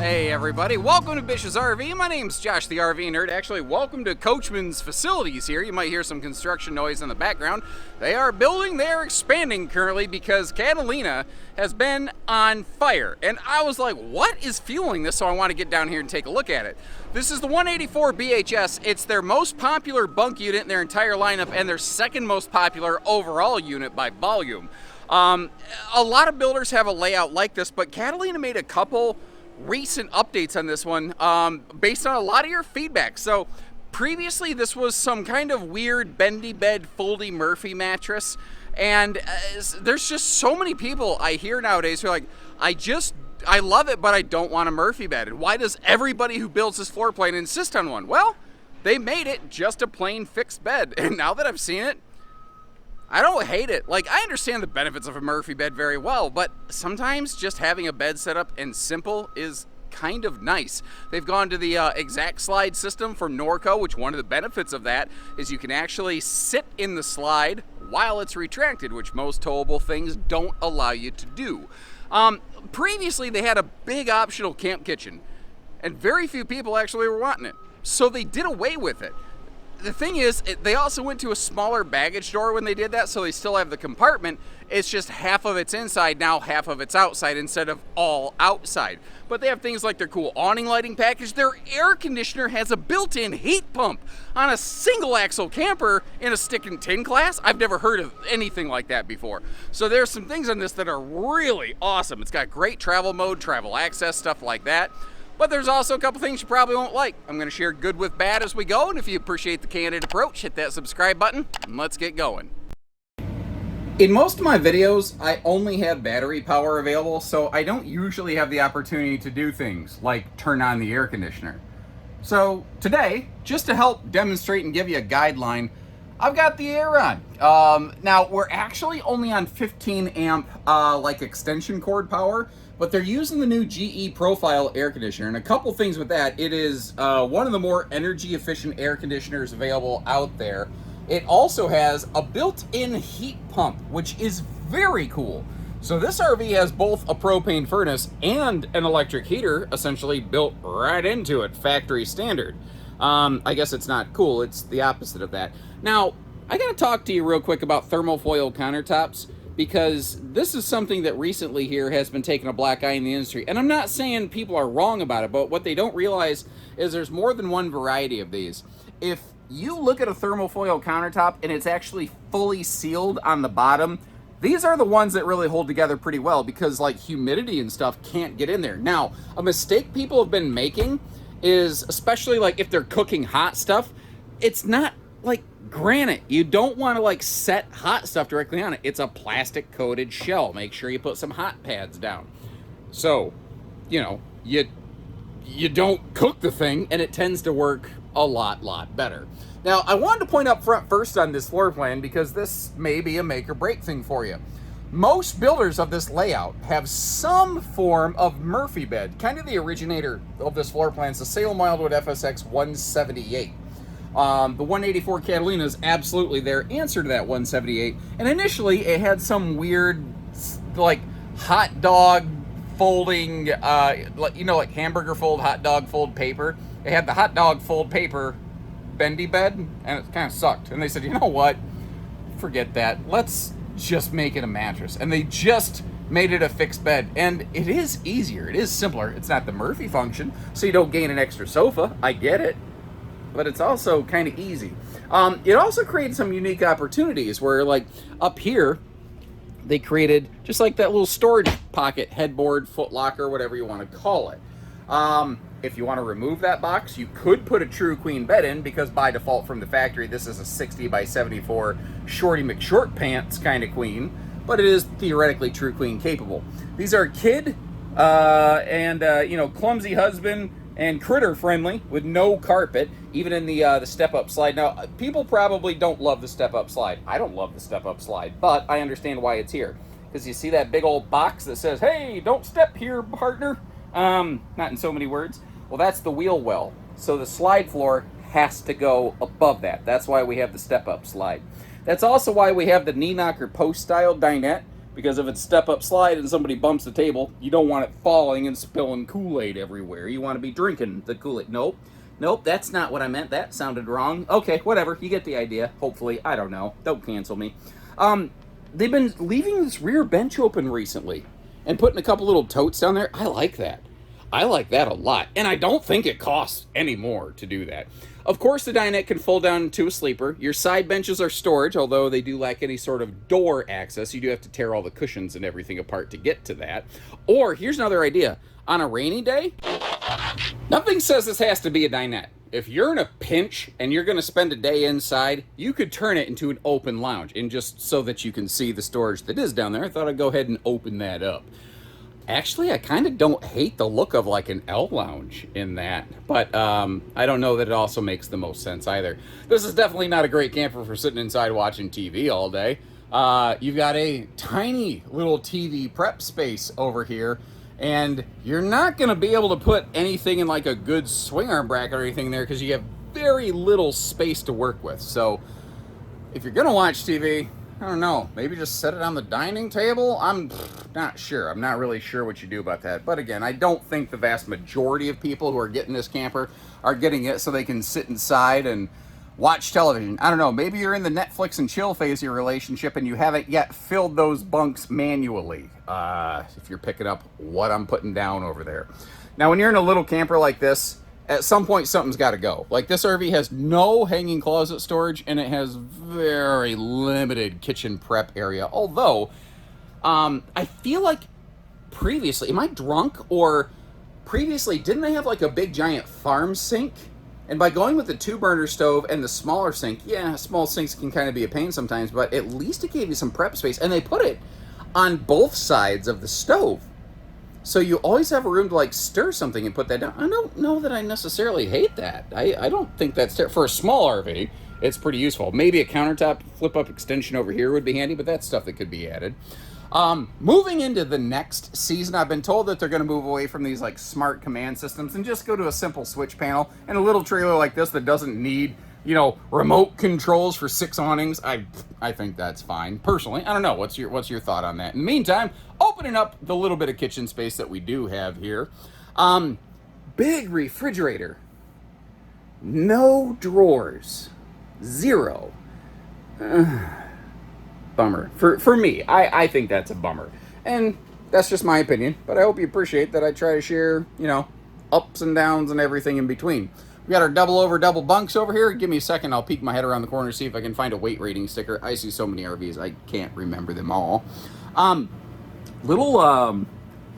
Hey everybody, welcome to Bish's RV. My name's Josh the RV Nerd. Actually, welcome to Coachman's facilities here. You might hear some construction noise in the background. They are building, they are expanding currently because Catalina has been on fire. And I was like, what is fueling this? So I want to get down here and take a look at it. This is the 184BHS. It's their most popular bunk unit in their entire lineup and their second most popular overall unit by volume. A lot of builders have a layout like this, but Catalina made a couple recent updates on this one based on a lot of your feedback. So previously this was some kind of weird bendy bed foldy Murphy mattress, and there's just so many people I hear nowadays who are like, I love it, but I don't want a Murphy bed. And why does everybody who builds this floor plan insist on one? Well, they made it just a plain fixed bed, and now that I've seen it, I don't hate it. Like, I understand the benefits of a Murphy bed very well, but sometimes just having a bed set up and simple is kind of nice. They've gone to the exact slide system from Norco, which one of the benefits of that is you can actually sit in the slide while it's retracted, which most towable things don't allow you to do. Previously, they had a big optional camp kitchen, and very few people actually were wanting it, so they did away with it. The thing is, they also went to a smaller baggage door when they did that, so they still have the compartment. It's just half of it's inside now, half of it's outside instead of all outside. But they have things like their cool awning lighting package. Their air conditioner has a built-in heat pump on a single axle camper in a stick and tin class. I've never heard of anything like that before. So there's some things on this that are really awesome. It's got great travel mode, travel access, stuff like that. But there's also a couple things you probably won't like. I'm going to share good with bad as we go, and if you appreciate the candid approach, hit that subscribe button, and let's get going. In most of my videos, I only have battery power available, so I don't usually have the opportunity to do things like turn on the air conditioner. So today, just to help demonstrate and give you a guideline, I've got the air on. Now, we're actually only on 15 amp like extension cord power, but they're using the new GE Profile air conditioner, and a couple things with that. It is one of the more energy efficient air conditioners available out there. It also has a built-in heat pump, which is very cool. So this RV has both a propane furnace and an electric heater essentially built right into it, factory standard. I guess it's not cool, it's the opposite of that. Now, I gotta talk to you real quick about thermofoil countertops, because this is something that recently here has been taking a black eye in the industry. And I'm not saying people are wrong about it, but what they don't realize is there's more than one variety of these. If you look at a thermofoil countertop and it's actually fully sealed on the bottom, these are the ones that really hold together pretty well, because like humidity and stuff can't get in there. Now, a mistake people have been making is, especially like if they're cooking hot stuff, it's not like granite. You don't want to like set hot stuff directly on it. It's a plastic coated shell. Make sure you put some hot pads down. So, you know, you don't cook the thing, and it tends to work a lot better. Now, I wanted to point up front first on this floor plan, because this may be a make or break thing for you. Most builders of this layout have some form of Murphy bed. Kind of the originator of this floor plan is the Salem Wildwood FSX 178. The 184 Catalina is absolutely their answer to that 178. And initially, it had some weird, like, hot dog folding, like hamburger fold, hot dog fold paper. It had the hot dog fold paper bendy bed, and it kind of sucked. And they said, you know what? Forget that. Let's just make it a mattress. And they just made it a fixed bed. And it is easier. It is simpler. It's not the Murphy function, so you don't gain an extra sofa. I get it. But it's also kind of easy. It also created some unique opportunities where, like, up here, they created just like that little storage pocket, headboard, foot locker, whatever you want to call it. If you want to remove that box, you could put a true queen bed in, because by default from the factory, this is a 60 by 74 Shorty McShort pants kind of queen, but it is theoretically true queen capable. These are kid and clumsy husband and critter friendly with no carpet, even in the step-up slide. Now, people probably don't love the step-up slide. I don't love the step-up slide, but I understand why it's here. Because you see that big old box that says, hey, don't step here, partner. Not in so many words. Well, that's the wheel well. So the slide floor has to go above that. That's why we have the step-up slide. That's also why we have the knee knocker post-style dinette, because if it's step up slide and somebody bumps the table, you don't want it falling and spilling Kool-Aid everywhere. You want to be drinking the Kool-Aid. Nope, that's not what I meant. That sounded wrong. Okay, whatever. You get the idea. Hopefully, I don't know. Don't cancel me. They've been leaving this rear bench open recently and putting a couple little totes down there. I like that. I like that a lot. And I don't think it costs any more to do that. Of course, the dinette can fold down into a sleeper. Your side benches are storage, although they do lack any sort of door access. You do have to tear all the cushions and everything apart to get to that. Or, here's another idea. On a rainy day, nothing says this has to be a dinette. If you're in a pinch and you're going to spend a day inside, you could turn it into an open lounge. And just so that you can see the storage that is down there, I thought I'd go ahead and open that up. Actually, I kind of don't hate the look of like an L lounge in that, but I don't know that it also makes the most sense either. This is definitely not a great camper for sitting inside watching TV all day. You've got a tiny little TV prep space over here, and you're not going to be able to put anything in like a good swing arm bracket or anything there because you have very little space to work with. So if you're going to watch TV, I don't know, maybe just set it on the dining table? I'm not sure. I'm not really sure what you do about that. But again, I don't think the vast majority of people who are getting this camper are getting it so they can sit inside and watch television. I don't know, maybe you're in the Netflix and chill phase of your relationship and you haven't yet filled those bunks manually. If you're picking up what I'm putting down over there. Now, when you're in a little camper like this, at some point something's got to go. Like, this RV has no hanging closet storage and it has very limited kitchen prep area. Although, I feel like previously, am I drunk? Or previously, didn't they have like a big giant farm sink? And by going with the 2-burner stove and the smaller sink, yeah, small sinks can kind of be a pain sometimes, but at least it gave you some prep space. And they put it on both sides of the stove. So you always have a room to like stir something and put that down. I don't know that I necessarily hate that. I don't think that's for a small RV. It's pretty useful. Maybe a countertop flip-up extension over here would be handy, but that's stuff that could be added. Moving into the next season, I've been told that they're going to move away from these like smart command systems and just go to a simple switch panel. And a little trailer like this that doesn't need, you know, remote controls for 6 awnings, I think that's fine. Personally, I don't know. What's your thought on that? In the meantime, opening up the little bit of kitchen space that we do have here. Big refrigerator. No drawers. 0. Bummer. For me, I think that's a bummer. And that's just my opinion, but I hope you appreciate that I try to share, you know, ups and downs and everything in between. We got our double bunks over here. Give me a second. I'll peek my head around the corner, see if I can find a weight rating sticker. I see so many RVs, I can't remember them all. Little,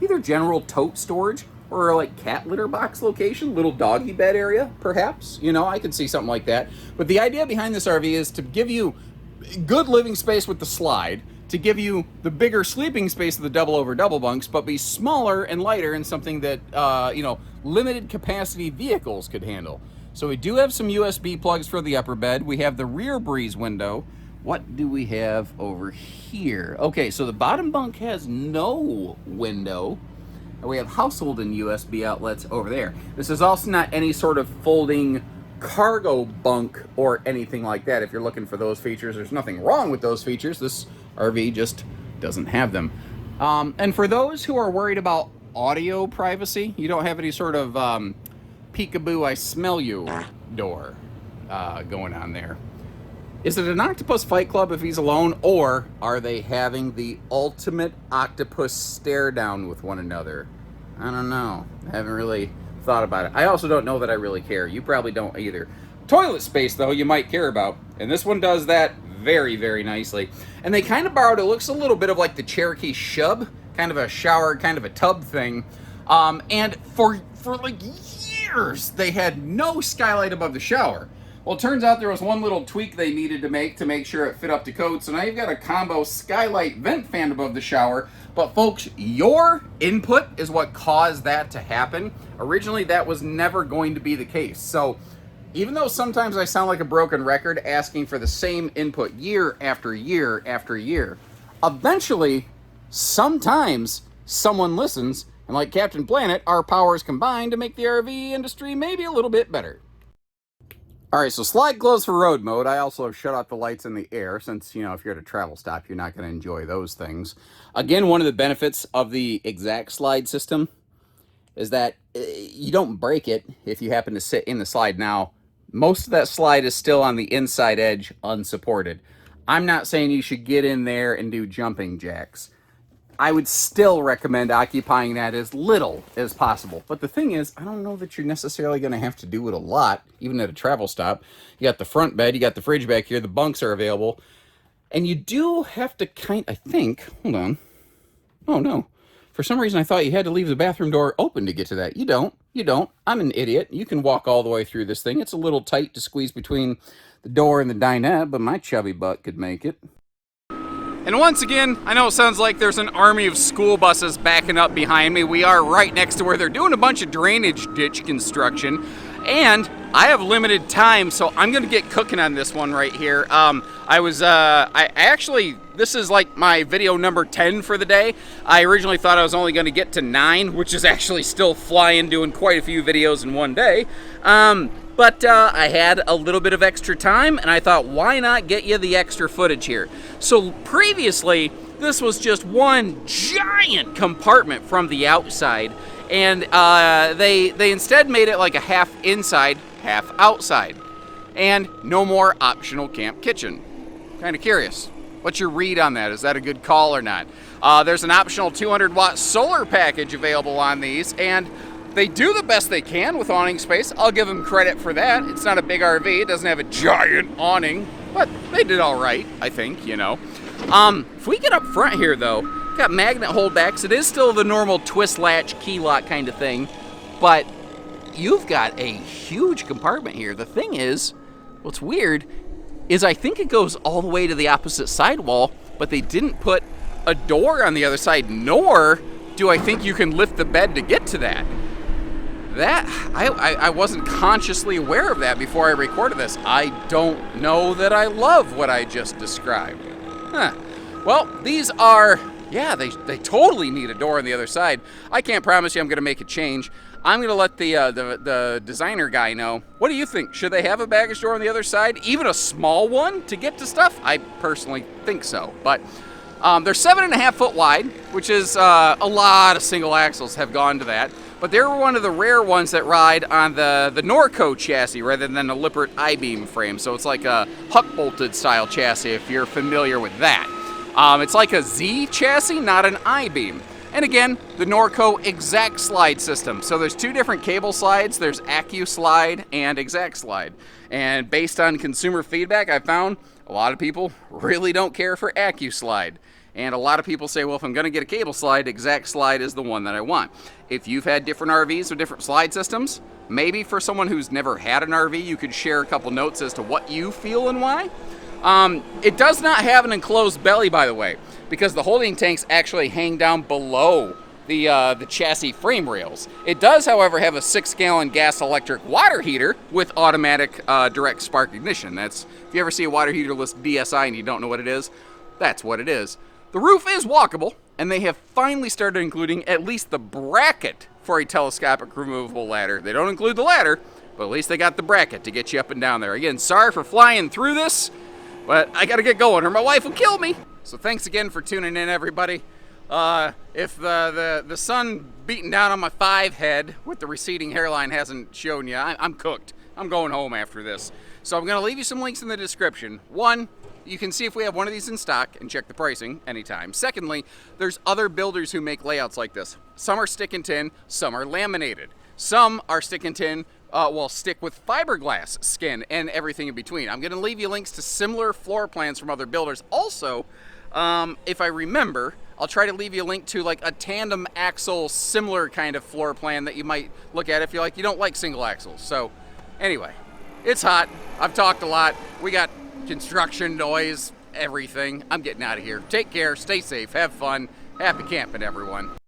either general tote storage or like cat litter box location, little doggy bed area, perhaps. You know, I could see something like that. But the idea behind this RV is to give you good living space with the slide, to give you the bigger sleeping space of the double bunks, but be smaller and lighter and something that, you know, limited capacity vehicles could handle. So we do have some USB plugs for the upper bed. We have the rear breeze window. What do we have over here? Okay, so the bottom bunk has no window. And we have household and USB outlets over there. This is also not any sort of folding cargo bunk or anything like that. If you're looking for those features, there's nothing wrong with those features. This RV just doesn't have them. And for those who are worried about audio privacy, you don't have any sort of peekaboo, I smell you door going on there. Is it an octopus fight club if he's alone, or are they having the ultimate octopus stare down with one another? I don't know. I haven't really thought about it. I also don't know that I really care. You probably don't either. Toilet space, though, you might care about. And this one does that very, very nicely. And they kind of borrowed, it looks a little bit of like the Cherokee Shub, kind of a shower, kind of a tub thing. And for like years, they had no skylight above the shower. Well, it turns out there was one little tweak they needed to make sure it fit up to code. So now you've got a combo skylight vent fan above the shower. But folks, your input is what caused that to happen. Originally, that was never going to be the case. So even though sometimes I sound like a broken record asking for the same input year after year after year, eventually, sometimes someone listens, and like Captain Planet, our powers combine to make the RV industry maybe a little bit better. All right, so slide closed for road mode. I also shut off the lights in the air since, if you're at a travel stop, you're not going to enjoy those things. Again, one of the benefits of the exact slide system is that you don't break it if you happen to sit in the slide. Now, most of that slide is still on the inside edge, unsupported. I'm not saying you should get in there and do jumping jacks. I would still recommend occupying that as little as possible. But the thing is, I don't know that you're necessarily going to have to do it a lot, even at a travel stop. You got the front bed, you got the fridge back here, the bunks are available. And you do have to I think, hold on. Oh, no. For some reason, I thought you had to leave the bathroom door open to get to that. You don't. You don't. I'm an idiot. You can walk all the way through this thing. It's a little tight to squeeze between the door and the dinette, but my chubby butt could make it. And once again, I know it sounds like there's an army of school buses backing up behind me. We are right next to where they're doing a bunch of drainage ditch construction. And I have limited time, so I'm going to get cooking on this one right here. This is like my video number 10 for the day. I originally thought I was only going to get to 9, which is actually still flying, doing quite a few videos in one day. But I had a little bit of extra time, and I thought, why not get you the extra footage here? So previously, this was just one giant compartment from the outside, and they instead made it like a half inside, half outside, and no more optional camp kitchen. Kind of curious. What's your read on that? Is that a good call or not? There's an optional 200-watt solar package available on these, and they do the best they can with awning space. I'll give them credit for that. It's not a big RV. It doesn't have a giant awning, but they did all right, I think, If we get up front here, though, got magnet holdbacks. It is still the normal twist latch, key lock kind of thing, but you've got a huge compartment here. The thing is, what's weird is I think it goes all the way to the opposite sidewall, but they didn't put a door on the other side, nor do I think you can lift the bed to get to that. I wasn't consciously aware of that before I recorded this. I don't know that I love what I just described. Well, these are, they totally need a door on the other side. I can't promise you I'm going to make a change. I'm going to let the designer guy know. What do you think? Should they have a baggage door on the other side? Even a small one to get to stuff? I personally think so. But they're 7.5 foot wide, which is a lot of single axles have gone to that. But they're one of the rare ones that ride on the Norco chassis rather than a Lippert I-beam frame. So it's like a huck-bolted style chassis if you're familiar with that. It's like a Z chassis, not an I-beam. And again, the Norco exact slide system. So there's 2 different cable slides. There's AccuSlide and exact slide. And based on consumer feedback, I found a lot of people really don't care for AccuSlide. And a lot of people say, well, if I'm going to get a cable slide, exact slide is the one that I want. If you've had different RVs with different slide systems, maybe for someone who's never had an RV, you could share a couple notes as to what you feel and why. It does not have an enclosed belly, by the way, because the holding tanks actually hang down below the chassis frame rails. It does, however, have a 6-gallon gas electric water heater with automatic direct spark ignition. That's, if you ever see a water heater list DSI and you don't know what it is, that's what it is. The roof is walkable, and they have finally started including at least the bracket for a telescopic removable ladder. They don't include the ladder, but at least they got the bracket to get you up and down there. Again, sorry for flying through this, but I gotta get going or my wife will kill me. So thanks again for tuning in, everybody. If the sun beating down on my 5 head with the receding hairline hasn't shown you, I'm cooked. I'm going home after this. So I'm gonna leave you some links in the description. One, you can see if we have one of these in stock and check the pricing anytime. Secondly, there's other builders who make layouts like this. Some are stick and tin, some are laminated. Some are stick and tin, stick with fiberglass skin and everything in between. I'm gonna leave you links to similar floor plans from other builders. Also, if I remember, I'll try to leave you a link to like a tandem axle, similar kind of floor plan that you might look at if you don't like single axles. So anyway, it's hot. I've talked a lot. We got construction noise, everything. I'm getting out of here. Take care, stay safe, have fun, happy camping, everyone.